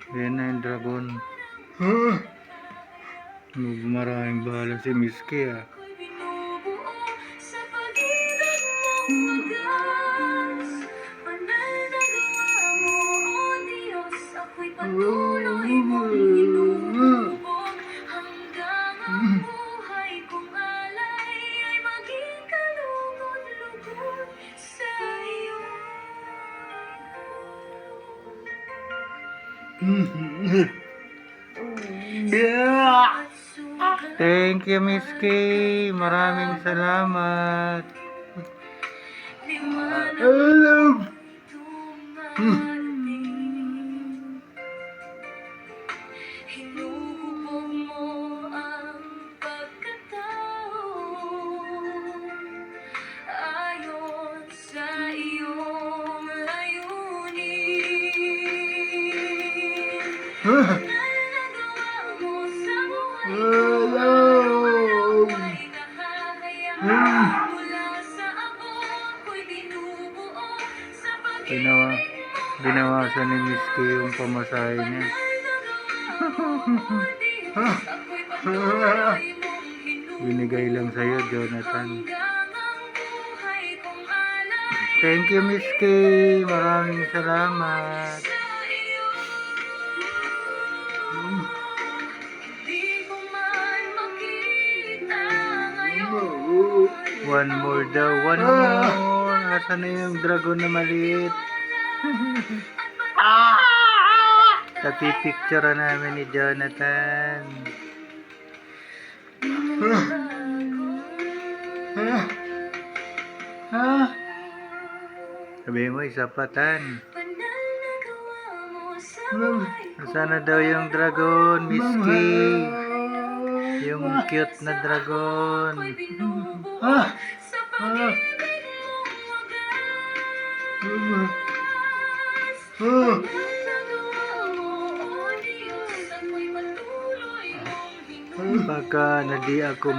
Yan na yung dragon. Maraming bahala si Miski ah. Patuloy mong hinubog hanggang ang buhay kong alay ay maging kalugod-lugod sa iyo. Thank you, Miski. Maraming salamat. Hinuhubog mo ang pagkatao ayon sa iyong layunin. Nagawa mo sa buhay ay nahahayaan mula sa abot ko'y binubuo sa Binawasan ni Miski yung pamasahe niya. Binigay lang sa'yo, Jonathan. Thank you, Miski. Maraming salamat. One more daw. One more. Asan na yung dragon na maliit? Tapi picture namin ni Jonathan. Sabi mo, isapatan. Sana daw yung dragon, Miski. Yung cute na dragon. Baka na di ako